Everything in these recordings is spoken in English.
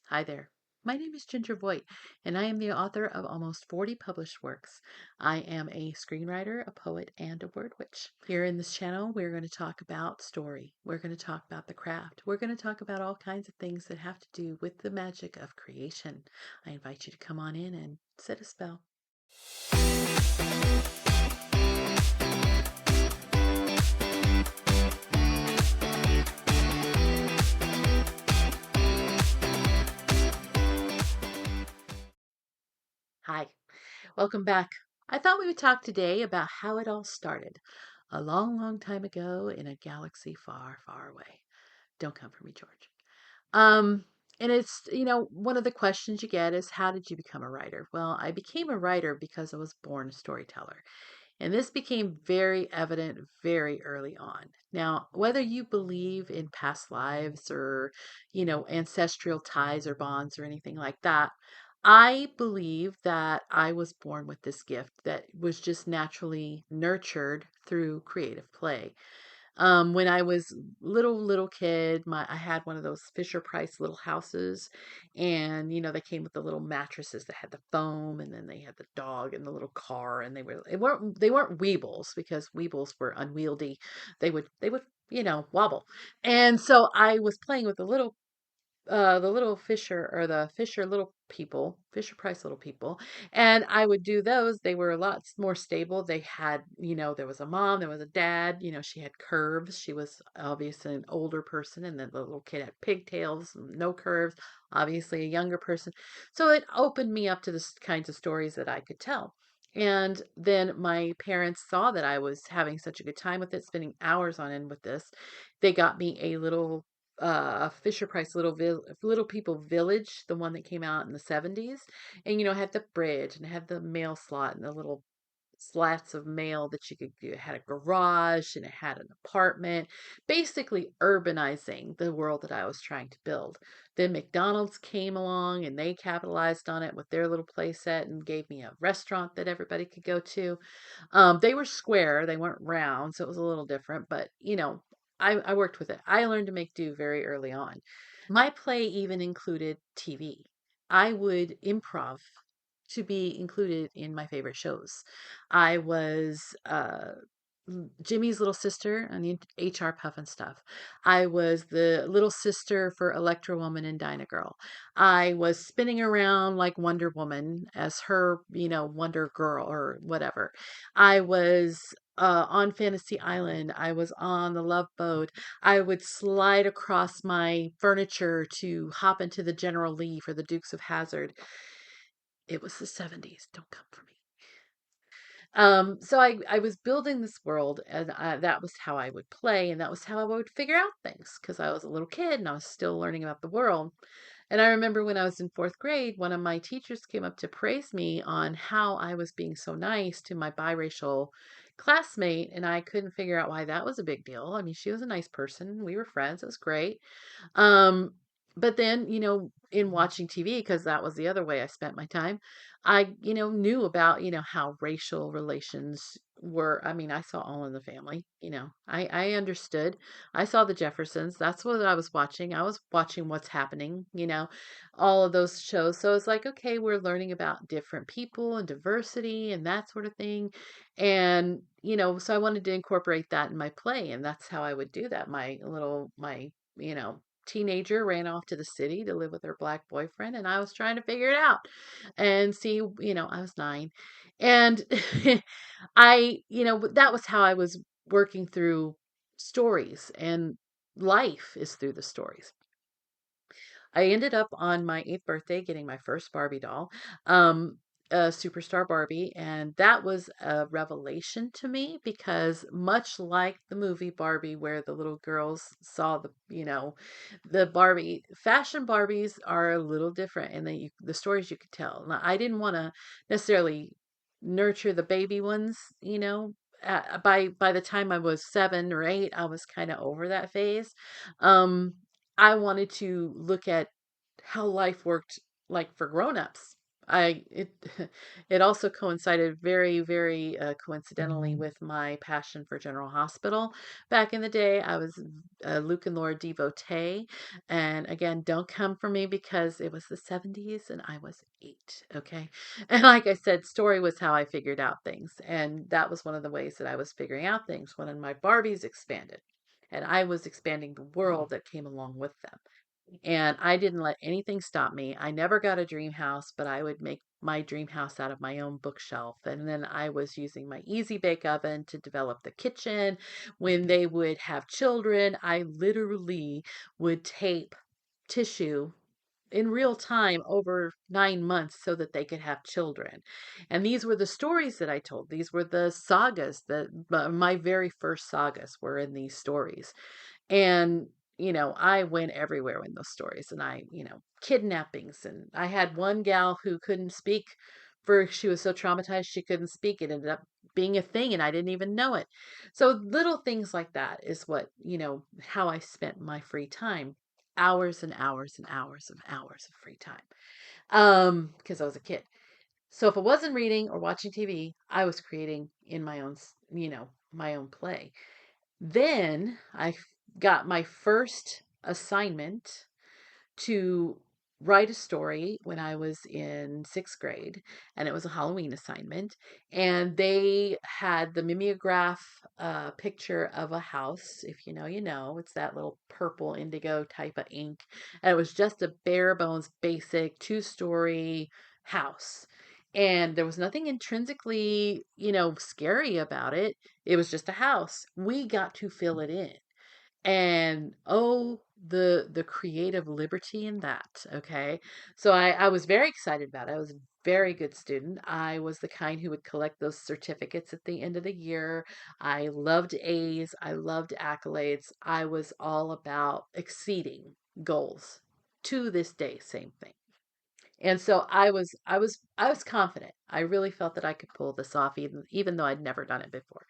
Hi there. My name is Ginger Voight, and I am the author of almost 40 published works. I am a screenwriter, a poet, and a word witch. Here in this channel, we're going to talk about story. We're going to talk about the craft. We're going to talk about all kinds of things that have to do with the magic of creation. I invite you to come on in and set a spell. Hi, welcome back. I thought we would talk today about how it all started a long, long time ago in a galaxy far, far away. Don't come for me, George. Um, and one of the questions you get is, how did you become a writer? Well, I became a writer because I was born a storyteller. And this became very evident very early on. Now, whether you believe in past lives or, ancestral ties or bonds or anything like that, I believe that I was born with this gift that was just naturally nurtured through creative play. When I was little kid, I had one of those Fisher Price little houses, and they came with the little mattresses that had the foam, and then they had the dog and the little car, and they weren't Weebles because Weebles were unwieldy. They would wobble, and so I was playing with the little Fisher or the Fisher little people, Fisher Price little people, and I would do those. They were a lot more stable. They had, there was a mom, there was a dad. She had curves. She was obviously an older person, and then the little kid had pigtails, no curves. Obviously, a younger person. So it opened me up to the kinds of stories that I could tell. And then my parents saw that I was having such a good time with it, spending hours on end with this. They got me a little Fisher Price Little People Village, the one that came out in the 70s. And it had the bridge and it had the mail slot and the little slats of mail that you could do. It had a garage and it had an apartment, basically urbanizing the world that I was trying to build. Then McDonald's came along and they capitalized on it with their little play set and gave me a restaurant that everybody could go to. They were square, they weren't round, so it was a little different, but I worked with it. I learned to make do very early on. My play even included TV. I would improv to be included in my favorite shows. I was Jimmy's little sister on the HR Puff and Stuff. I was the little sister for Electra Woman and Dinah Girl. I was spinning around like Wonder Woman as her, Wonder Girl or whatever. I was on Fantasy Island. I was on the Love Boat. I would slide across my furniture to hop into the General Lee for the Dukes of Hazzard. It was the 70s. Don't come for me. So I was building this world, and that was how I would play, and that was how I would figure out things because I was a little kid and I was still learning about the world. And I remember when I was in fourth grade, one of my teachers came up to praise me on how I was being so nice to my biracial classmate, and I couldn't figure out why that was a big deal. I mean, she was a nice person. We were friends. It was great. Um, but then, in watching TV, because that was the other way I spent my time, I, knew about, how racial relations were. I mean, I saw All in the Family, I understood. I saw the Jeffersons. That's what I was watching. I was watching What's Happening, all of those shows. So it's like, okay, we're learning about different people and diversity and that sort of thing. And, so I wanted to incorporate that in my play. And that's how I would do that. My, teenager ran off to the city to live with her black boyfriend, and I was trying to figure it out and see, I was 9. And that was how I was working through stories, and life is through the stories. I ended up on my 8th birthday getting my first Barbie doll, a Superstar Barbie, and that was a revelation to me because much like the movie Barbie, where the little girls saw the Barbie, fashion Barbies are a little different, and the stories you could tell. Now, I didn't want to necessarily nurture the baby ones, by the time I was 7 or 8, I was kind of over that phase. Um, I wanted to look at how life worked like for grown-ups. I it it also coincided very coincidentally with my passion for General Hospital. Back in the day, I was a Luke and Laura devotee, and again, don't come for me because it was the 70s and I was 8, okay? And like I said, story was how I figured out things, and that was one of the ways that I was figuring out things when my Barbies expanded, and I was expanding the world that came along with them. And I didn't let anything stop me. I never got a dream house, but I would make my dream house out of my own bookshelf. And then I was using my easy bake oven to develop the kitchen. When they would have children, I literally would tape tissue in real time over 9 months so that they could have children. And these were the stories that I told. These were the sagas that my very first sagas were in these stories. And, I went everywhere in those stories and kidnappings. And I had one gal who couldn't speak she was so traumatized she couldn't speak. It ended up being a thing and I didn't even know it. So little things like that is what, how I spent my free time. Hours and hours and hours and hours of free time. Because I was a kid. So if I wasn't reading or watching TV, I was creating in my own, my own play. Then got my first assignment to write a story when I was in 6th grade, and it was a Halloween assignment. And they had the mimeograph picture of a house. If you know, you know. It's that little purple indigo type of ink. And it was just a bare bones, basic 2-story house. And there was nothing intrinsically, scary about it. It was just a house. We got to fill it in. And oh, the creative liberty in that, okay? So I was very excited about it. I was a very good student. I was the kind who would collect those certificates at the end of the year. I loved A's, I loved accolades. I was all about exceeding goals. To this day, same thing. And so I was confident. I really felt that I could pull this off even though I'd never done it before.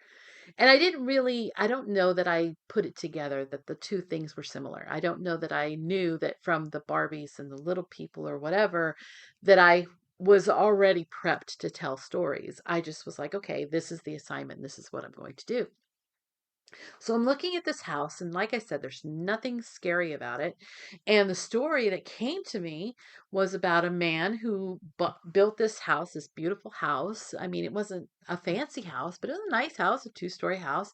And I don't know that I put it together that the two things were similar. I don't know that I knew that from the Barbies and the little people or whatever that I was already prepped to tell stories. I just was like, okay, this is the assignment. This is what I'm going to do. So I'm looking at this house, and like I said, there's nothing scary about it. And the story that came to me was about a man who built this house, this beautiful house. I mean, it wasn't a fancy house, but it was a nice house, a 2-story house.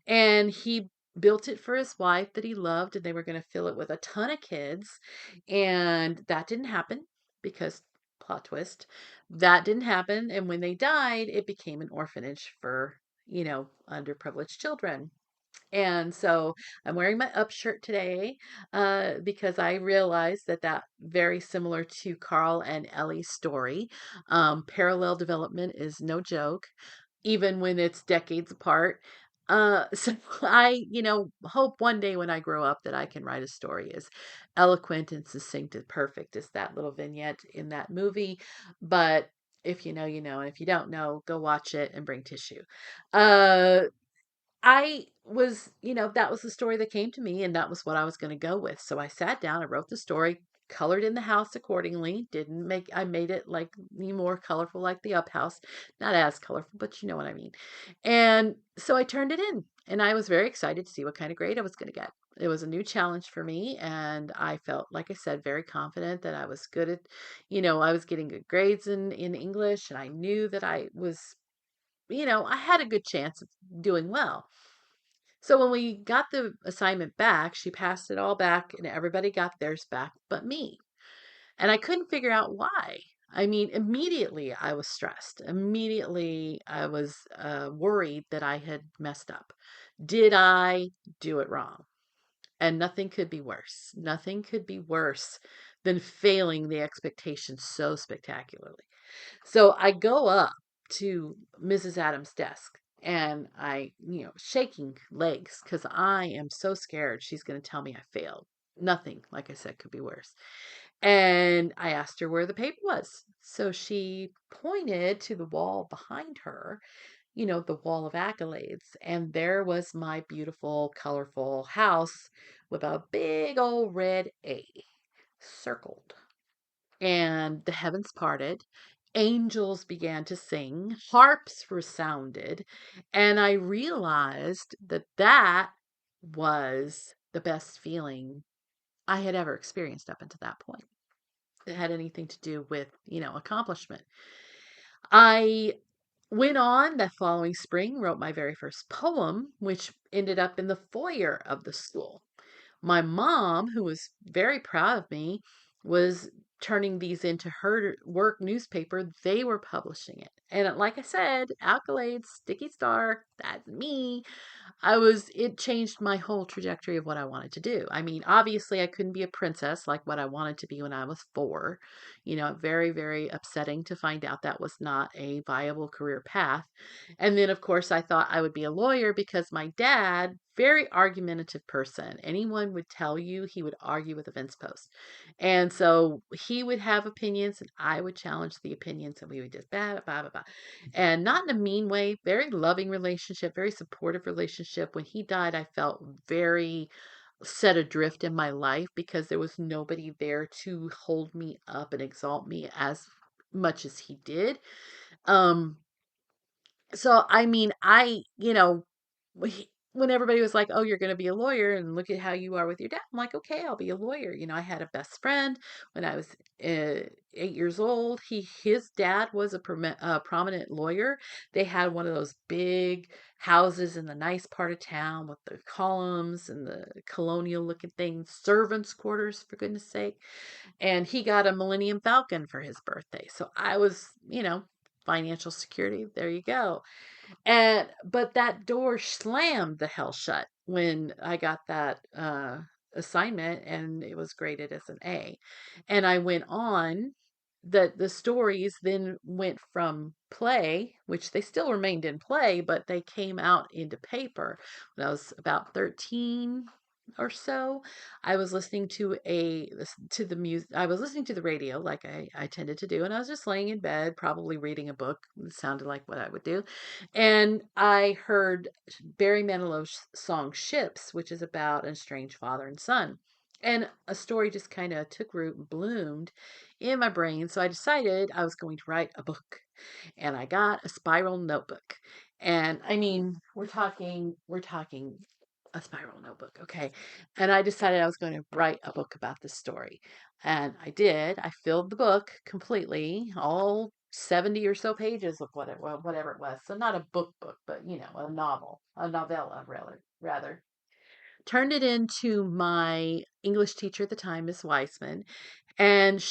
And he built it for his wife that he loved, and they were going to fill it with a ton of kids. And that didn't happen because plot twist, that didn't happen. And when they died, it became an orphanage for, underprivileged children. And so I'm wearing my up shirt today because I realized that very similar to Carl and Ellie's story. Parallel development is no joke, even when it's decades apart. So I, hope one day when I grow up that I can write a story as eloquent and succinct and perfect as that little vignette in that movie. But if you know, you know, and if you don't know, go watch it and bring tissue. Uh, I was, that was the story that came to me, and that was what I was going to go with. So I sat down, I wrote the story, colored in the house accordingly. I made it like more colorful, like the up house. Not as colorful, but you know what I mean. And so I turned it in, and I was very excited to see what kind of grade I was going to get. It was a new challenge for me, and I felt, like I said, very confident that I was good at, I was getting good grades in English, and I knew that I was, I had a good chance of doing well. So when we got the assignment back, she passed it all back and everybody got theirs back but me. And I couldn't figure out why. I mean, immediately I was stressed. Immediately I was worried that I had messed up. Did I do it wrong? And nothing could be worse. Nothing could be worse than failing the expectation so spectacularly. So I go up to Mrs. Adams' desk and shaking legs because I am so scared she's going to tell me I failed. Nothing, like I said, could be worse. And I asked her where the paper was. So she pointed to the wall behind her, the wall of accolades. And there was my beautiful, colorful house with a big old red A circled. and the heavens parted. Angels began to sing, harps resounded, and I realized that that was the best feeling I had ever experienced up until that point. It had anything to do with, accomplishment. I went on that following spring, wrote my very first poem, which ended up in the foyer of the school. My mom, who was very proud of me, was turning these into her work newspaper. They were publishing it. And like I said, accolades, sticky star, that's me. It changed my whole trajectory of what I wanted to do. I mean, obviously, I couldn't be a princess like what I wanted to be when I was 4. Very, very upsetting to find out that was not a viable career path. And then, of course, I thought I would be a lawyer because my dad, very argumentative person. Anyone would tell you he would argue with a fence post. And so he would have opinions and I would challenge the opinions and we would just blah, blah, blah, blah. And not in a mean way, very loving relationship, very supportive relationship. When he died, I felt very set adrift in my life because there was nobody there to hold me up and exalt me as much as he did. Um, so I mean, when everybody was like, "Oh, you're going to be a lawyer," and look at how you are with your dad, I'm like, "Okay, I'll be a lawyer." I had a best friend when I was 8 years old. His dad was a prominent lawyer. They had one of those big houses in the nice part of town with the columns and the colonial looking things, servants' quarters, for goodness sake. And he got a Millennium Falcon for his birthday. So I was, financial security. There you go. But that door slammed the hell shut when I got that assignment and it was graded as an A. And I went on that the stories then went from play, which they still remained in play, but they came out into paper when I was about 13 or so. I was listening to the music. I was listening to the radio like I tended to do, and I was just laying in bed, probably reading a book. It sounded like what I would do. And I heard Barry Manilow's song Ships, which is about an estranged father and son. And a story just kind of took root and bloomed in my brain. So I decided I was going to write a book. And I got a spiral notebook. And I mean, we're talking a spiral notebook, okay? And I decided I was going to write a book about this story. And I did. I filled the book completely, all 70 or so pages of whatever it was. So not a book, but a novel, a novella, rather. Turned it into my English teacher at the time, Miss Weissman, and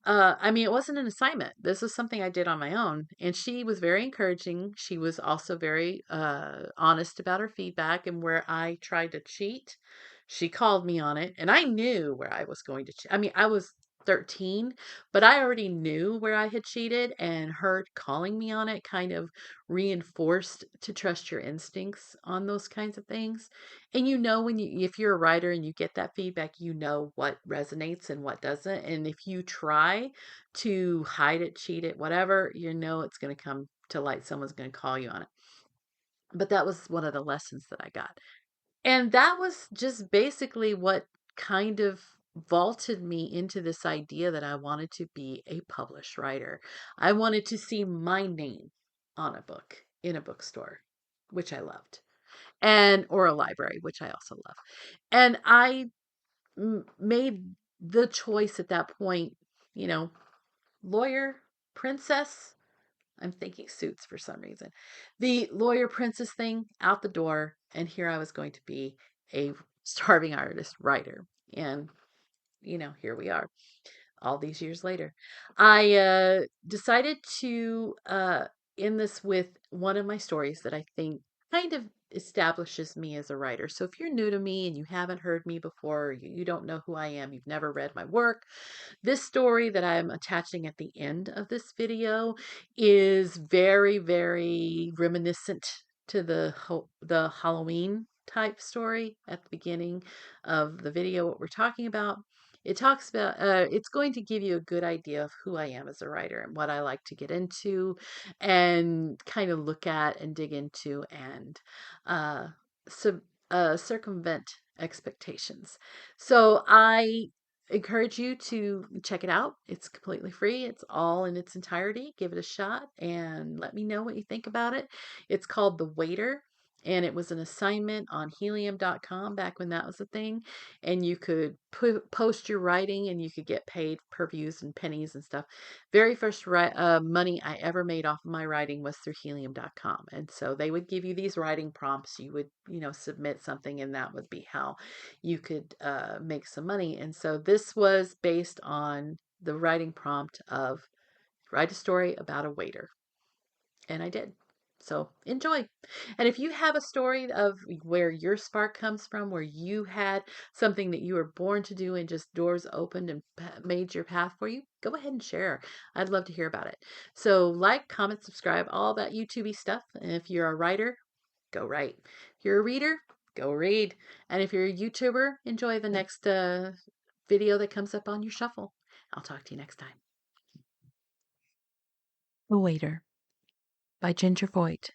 I mean, it wasn't an assignment. This was something I did on my own. And she was very encouraging. She was also very honest about her feedback. And where I tried to cheat, she called me on it. And I knew where I was going to cheat. I mean, I was 13, but I already knew where I had cheated. And her calling me on it kind of reinforced to trust your instincts on those kinds of things. And if you're a writer and you get that feedback, you know what resonates and what doesn't. And if you try to hide it, cheat it, whatever, it's going to come to light. Someone's going to call you on it. But that was one of the lessons that I got. And that was just basically what kind of vaulted me into this idea that I wanted to be a published writer. I wanted to see my name on a book in a bookstore, which I loved, and or a library, which I also love. And I made the choice at that point, you know, lawyer, princess. I'm thinking suits for some reason. The lawyer princess thing out the door, and here I was going to be a starving artist writer. And, here we are all these years later. I decided to end this with one of my stories that I think kind of establishes me as a writer. So if you're new to me and you haven't heard me before, you don't know who I am, you've never read my work, this story that I'm attaching at the end of this video is very, very reminiscent to the Halloween type story at the beginning of the video, what we're talking about. It talks about, it's going to give you a good idea of who I am as a writer and what I like to get into and kind of look at and dig into and uh, sub, circumvent expectations. So encourage you to check it out. It's completely free. It's all in its entirety. Give it a shot and let me know what you think about it. It's called The Waiter, and it was an assignment on helium.com back when that was a thing. And you could post your writing and you could get paid per views and pennies and stuff. Very first money I ever made off of my writing was through helium.com. And so they would give you these writing prompts. You would, submit something, and that would be how you could make some money. And so this was based on the writing prompt of write a story about a waiter. And I did. So enjoy. And if you have a story of where your spark comes from, where you had something that you were born to do and just doors opened and made your path for you, go ahead and share. I'd love to hear about it. So like, comment, subscribe, all that YouTubey stuff. And if you're a writer, go write. If you're a reader, go read. And if you're a YouTuber, enjoy the next video that comes up on your shuffle. I'll talk to you next time. The Waiter by Ginger Voight.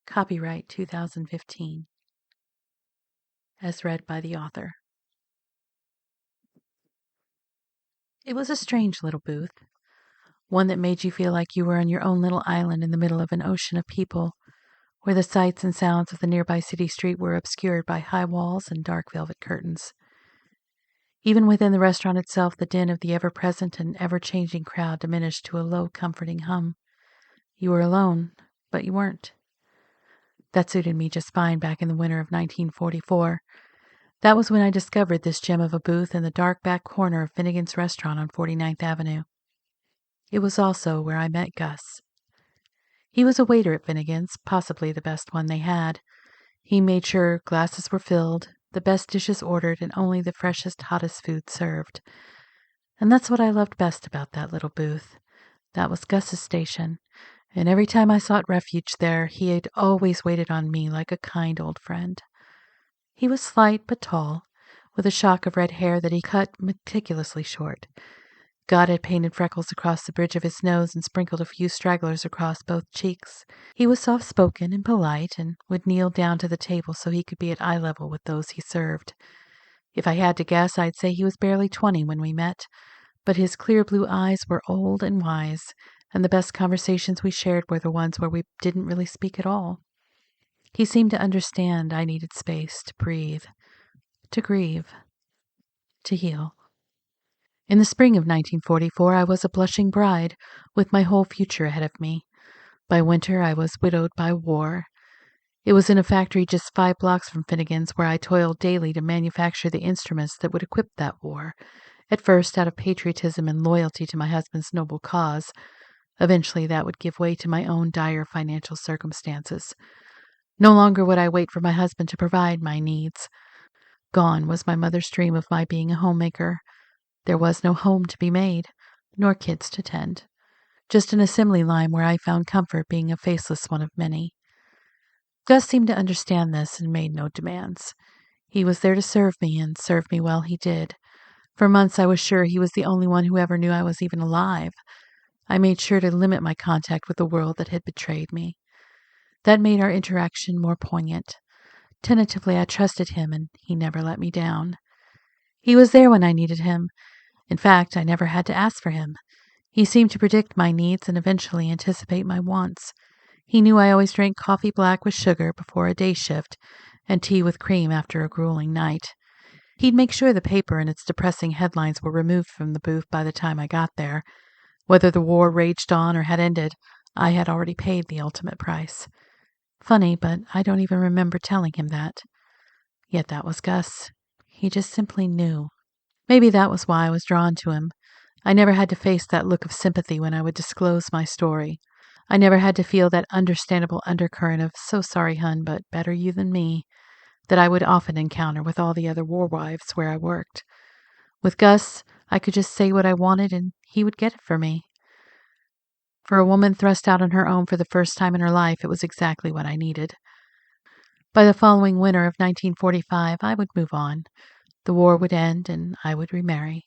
Copyright 2015. As read by the author. It was a strange little booth. One that made you feel like you were on your own little island in the middle of an ocean of people, where the sights and sounds of the nearby city street were obscured by high walls and dark velvet curtains. Even within the restaurant itself, the din of the ever-present and ever-changing crowd diminished to a low, comforting hum. You were alone, but you weren't. That suited me just fine back in the winter of 1944. That was when I discovered this gem of a booth in the dark back corner of Finnegan's Restaurant on 49th Avenue. It was also where I met Gus. He was a waiter at Finnegan's, possibly the best one they had. He made sure glasses were filled, the best dishes ordered, and only the freshest, hottest food served. And that's what I loved best about that little booth. That was Gus's station, and every time I sought refuge there, he had always waited on me like a kind old friend. He was slight but tall, with a shock of red hair that he cut meticulously short. God had painted freckles across the bridge of his nose and sprinkled a few stragglers across both cheeks. He was soft-spoken and polite, and would kneel down to the table so he could be at eye level with those he served. If I had to guess, I'd say he was barely 20 when we met, but his clear blue eyes were old and wise, and the best conversations we shared were the ones where we didn't really speak at all. He seemed to understand I needed space to breathe, to grieve, to heal. In the spring of 1944, I was a blushing bride, with my whole future ahead of me. By winter, I was widowed by war. It was in a factory just 5 blocks from Finnegan's where I toiled daily to manufacture the instruments that would equip that war, at first out of patriotism and loyalty to my husband's noble cause. Eventually, that would give way to my own dire financial circumstances. No longer would I wait for my husband to provide my needs. Gone was my mother's dream of my being a homemaker. There was no home to be made, nor kids to tend. Just an assembly line where I found comfort being a faceless one of many. Gus seemed to understand this and made no demands. He was there to serve me, and serve me well he did. For months I was sure he was the only one who ever knew I was even alive. I made sure to limit my contact with the world that had betrayed me. That made our interaction more poignant. Tentatively, I trusted him, and he never let me down. He was there when I needed him. In fact, I never had to ask for him. He seemed to predict my needs and eventually anticipate my wants. He knew I always drank coffee black with sugar before a day shift, and tea with cream after a grueling night. He'd make sure the paper and its depressing headlines were removed from the booth by the time I got there. Whether the war raged on or had ended, I had already paid the ultimate price. Funny, but I don't even remember telling him that. Yet that was Gus. He just simply knew. Maybe that was why I was drawn to him. I never had to face that look of sympathy when I would disclose my story. I never had to feel that understandable undercurrent of "so sorry, hun, but better you than me" that I would often encounter with all the other war wives where I worked. With Gus, I could just say what I wanted and he would get it for me. For a woman thrust out on her own for the first time in her life, it was exactly what I needed. By the following winter of 1945, I would move on. The war would end, and I would remarry.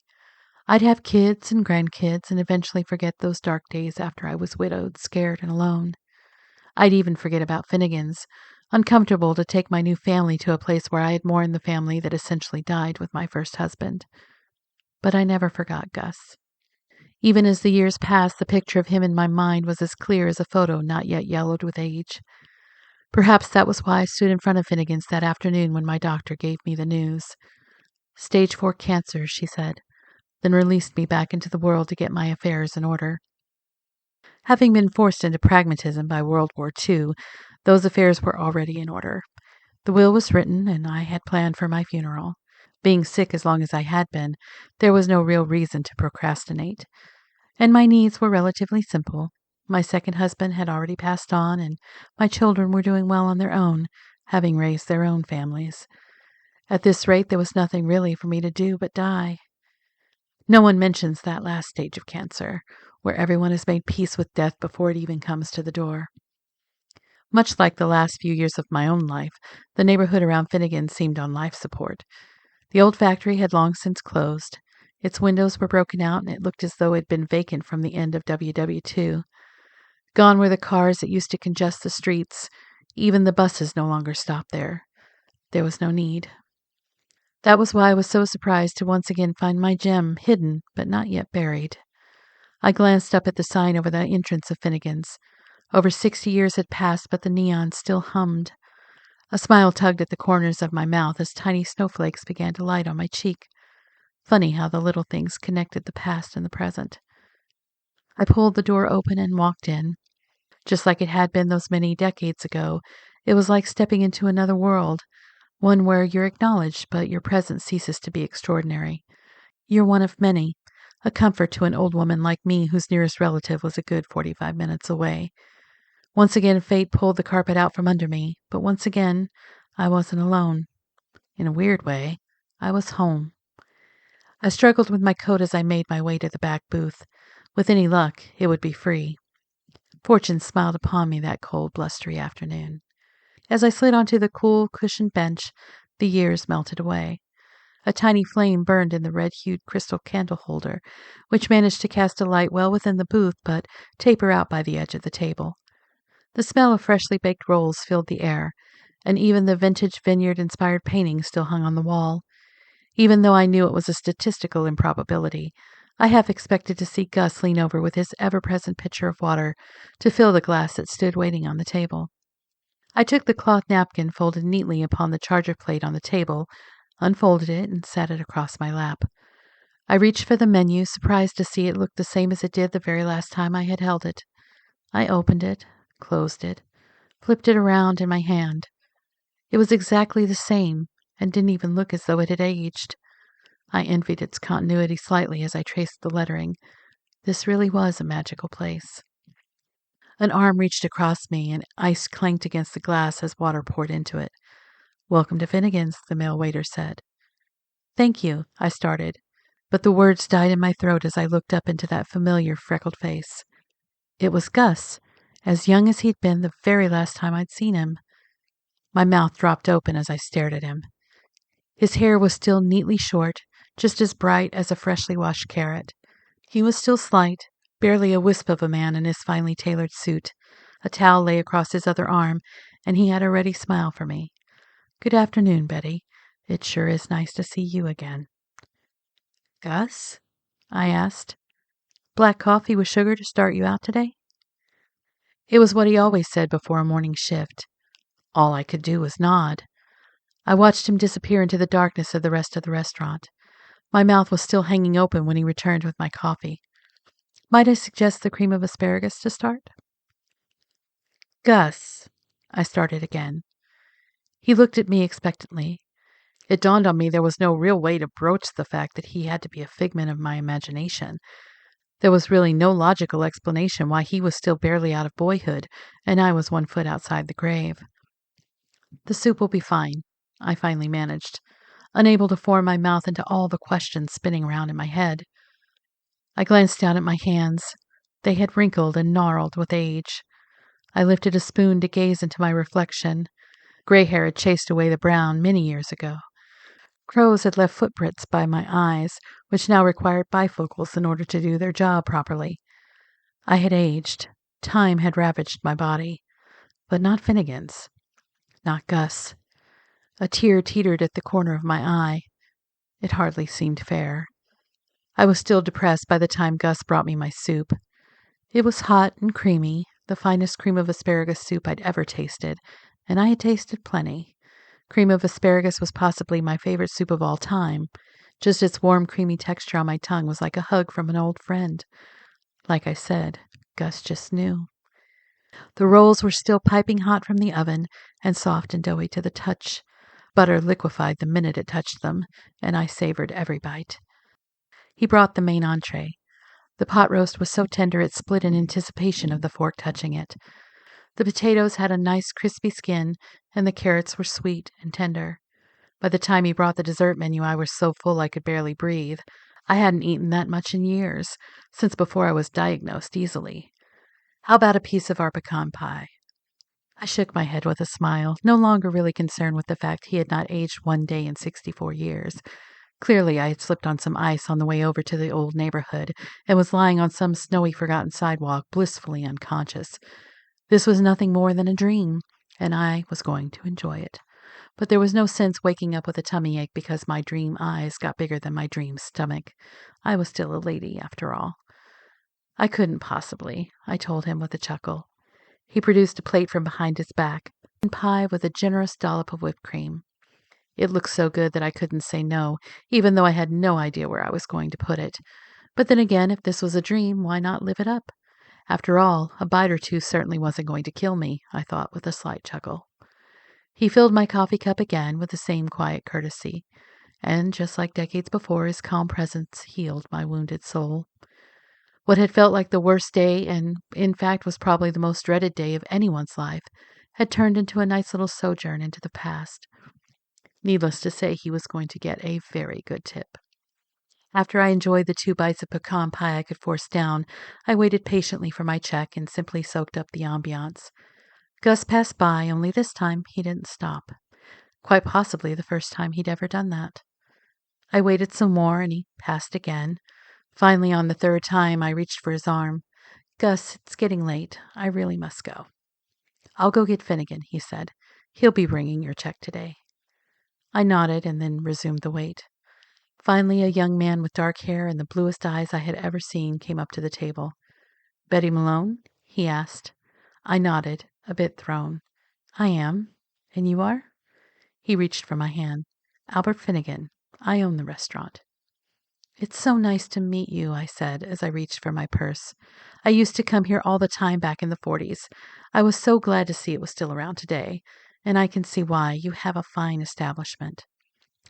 I'd have kids and grandkids and eventually forget those dark days after I was widowed, scared, and alone. I'd even forget about Finnegan's, uncomfortable to take my new family to a place where I had mourned the family that essentially died with my first husband. but I never forgot Gus. Even as the years passed, the picture of him in my mind was as clear as a photo not yet yellowed with age. Perhaps that was why I stood in front of Finnegan's that afternoon when my doctor gave me the news. Stage 4 cancer, she said, then released me back into the world to get my affairs in order. Having been forced into pragmatism by World War II, those affairs were already in order. The will was written, and I had planned for my funeral. Being sick as long as I had been, there was no real reason to procrastinate. And my needs were relatively simple. My second husband had already passed on, and my children were doing well on their own, having raised their own families. At this rate, there was nothing really for me to do but die. No one mentions that last stage of cancer, where everyone has made peace with death before it even comes to the door. Much like the last few years of my own life, the neighborhood around Finnegan seemed on life support. The old factory had long since closed. Its windows were broken out, and it looked as though it had been vacant from the end of WW2. Gone were the cars that used to congest the streets. Even the buses no longer stopped there. There was no need. That was why I was so surprised to once again find my gem hidden but not yet buried. I glanced up at the sign over the entrance of Finnegan's. Over 60 years had passed, but the neon still hummed. A smile tugged at the corners of my mouth as tiny snowflakes began to light on my cheek. Funny how the little things connected the past and the present. I pulled the door open and walked in. Just like it had been those many decades ago, it was like stepping into another world, one where you're acknowledged, but your presence ceases to be extraordinary. You're one of many, a comfort to an old woman like me whose nearest relative was a good 45 minutes away. Once again, fate pulled the carpet out from under me, but once again, I wasn't alone. In a weird way, I was home. I struggled with my coat as I made my way to the back booth. With any luck, it would be free. Fortune smiled upon me that cold, blustery afternoon. As I slid onto the cool, cushioned bench, the years melted away. A tiny flame burned in the red-hued crystal candle holder, which managed to cast a light well within the booth but taper out by the edge of the table. The smell of freshly baked rolls filled the air, and even the vintage vineyard-inspired painting still hung on the wall. Even though I knew it was a statistical improbability, I half expected to see Gus lean over with his ever-present pitcher of water to fill the glass that stood waiting on the table. I took the cloth napkin folded neatly upon the charger plate on the table, unfolded it, and set it across my lap. I reached for the menu, surprised to see it look the same as it did the very last time I had held it. I opened it, closed it, flipped it around in my hand. It was exactly the same, and didn't even look as though it had aged. I envied its continuity slightly as I traced the lettering. This really was a magical place. An arm reached across me, and ice clanked against the glass as water poured into it. "Welcome to Finnegan's," the male waiter said. "Thank you," I started, but the words died in my throat as I looked up into that familiar freckled face. It was Gus, as young as he'd been the very last time I'd seen him. My mouth dropped open as I stared at him. His hair was still neatly short, just as bright as a freshly washed carrot. He was still slight, barely a wisp of a man in his finely tailored suit. A towel lay across his other arm, and he had a ready smile for me. "Good afternoon, Betty. It sure is nice to see you again." "Gus?" I asked. "Black coffee with sugar to start you out today?" It was what he always said before a morning shift. All I could do was nod. I watched him disappear into the darkness of the rest of the restaurant. My mouth was still hanging open when he returned with my coffee. "Might I suggest the cream of asparagus to start?" "Gus," I started again. He looked at me expectantly. It dawned on me there was no real way to broach the fact that he had to be a figment of my imagination. There was really no logical explanation why he was still barely out of boyhood, and I was 1 foot outside the grave. "The soup will be fine," I finally managed, unable to form my mouth into all the questions spinning around in my head. I glanced down at my hands. They had wrinkled and gnarled with age. I lifted a spoon to gaze into my reflection. Gray hair had chased away the brown many years ago. Crows had left footprints by my eyes, which now required bifocals in order to do their job properly. I had aged. Time had ravaged my body. But not Finnegan's. Not Gus. A tear teetered at the corner of my eye. It hardly seemed fair. I was still depressed by the time Gus brought me my soup. It was hot and creamy, the finest cream of asparagus soup I'd ever tasted, and I had tasted plenty. Cream of asparagus was possibly my favorite soup of all time. Just its warm, creamy texture on my tongue was like a hug from an old friend. Like I said, Gus just knew. The rolls were still piping hot from the oven and soft and doughy to the touch. Butter liquefied the minute it touched them, and I savored every bite. He brought the main entree. The pot roast was so tender it split in anticipation of the fork touching it. The potatoes had a nice crispy skin, and the carrots were sweet and tender. By the time he brought the dessert menu, I was so full I could barely breathe. I hadn't eaten that much in years, since before I was diagnosed easily. How about a piece of our pecan pie? I shook my head with a smile, no longer really concerned with the fact he had not aged 1 day in 64 years. Clearly, I had slipped on some ice on the way over to the old neighborhood and was lying on some snowy, forgotten sidewalk, blissfully unconscious. This was nothing more than a dream, and I was going to enjoy it. But there was no sense waking up with a tummy ache because my dream eyes got bigger than my dream stomach. I was still a lady, after all. I couldn't possibly, I told him with a chuckle. He produced a plate from behind his back, and pie with a generous dollop of whipped cream. It looked so good that I couldn't say no, even though I had no idea where I was going to put it. But then again, if this was a dream, why not live it up? After all, a bite or two certainly wasn't going to kill me, I thought with a slight chuckle. He filled my coffee cup again with the same quiet courtesy, and just like decades before, his calm presence healed my wounded soul. What had felt like the worst day, and in fact was probably the most dreaded day of anyone's life, had turned into a nice little sojourn into the past. Needless to say, he was going to get a very good tip. After I enjoyed the 2 bites of pecan pie I could force down, I waited patiently for my check and simply soaked up the ambiance. Gus passed by, only this time he didn't stop. Quite possibly the first time he'd ever done that. I waited some more, and he passed again. Finally, on the 3rd time, I reached for his arm. Gus, it's getting late. I really must go. I'll go get Finnegan, he said. He'll be bringing your check today. I nodded and then resumed the wait. Finally, a young man with dark hair and the bluest eyes I had ever seen came up to the table. Betty Malone? He asked. I nodded, a bit thrown. I am. And you are? He reached for my hand. Albert Finnegan. I own the restaurant. It's so nice to meet you, I said as I reached for my purse. I used to come here all the time back in the 40s. I was so glad to see it was still around today, and I can see why. You have a fine establishment.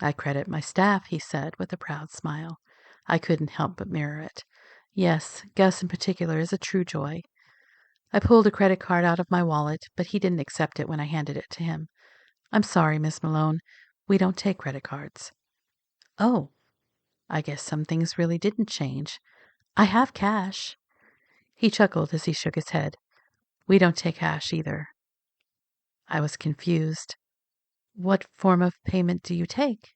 I credit my staff, he said with a proud smile. I couldn't help but mirror it. Yes, Gus in particular is a true joy. I pulled a credit card out of my wallet, but he didn't accept it when I handed it to him. I'm sorry, Miss Malone. We don't take credit cards. Oh, I guess some things really didn't change. I have cash. He chuckled as he shook his head. We don't take cash either. I was confused. What form of payment do you take?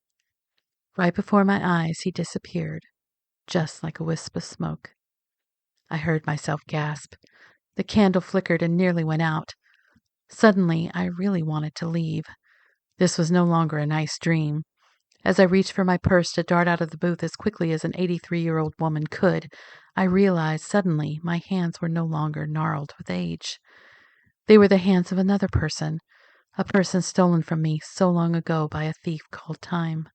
Right before my eyes, he disappeared, just like a wisp of smoke. I heard myself gasp. The candle flickered and nearly went out. Suddenly, I really wanted to leave. This was no longer a nice dream. As I reached for my purse to dart out of the booth as quickly as an 83-year-old woman could, I realized suddenly my hands were no longer gnarled with age. They were the hands of another person, a person stolen from me so long ago by a thief called time.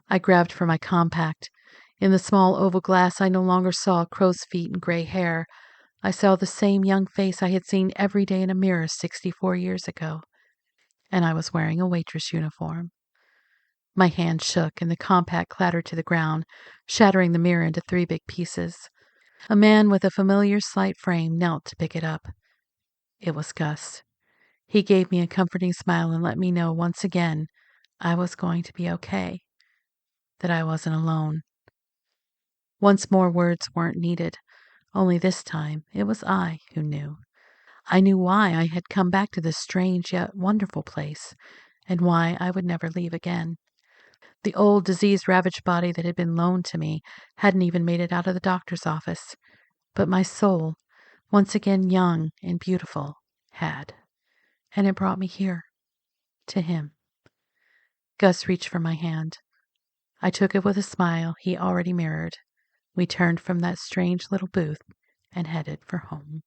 I grabbed for my compact. In the small oval glass I no longer saw crow's feet and gray hair. I saw the same young face I had seen every day in a mirror 64 years ago. And I was wearing a waitress uniform. My hand shook, and the compact clattered to the ground, shattering the mirror into 3 big pieces. A man with a familiar slight frame knelt to pick it up. It was Gus. He gave me a comforting smile and let me know once again I was going to be okay, that I wasn't alone. Once more words weren't needed, only this time it was I who knew. I knew why I had come back to this strange yet wonderful place, and why I would never leave again. The old disease-ravaged body that had been loaned to me hadn't even made it out of the doctor's office, but my soul, once again young and beautiful, had, and it brought me here, to him. Gus reached for my hand. I took it with a smile he already mirrored. We turned from that strange little booth and headed for home.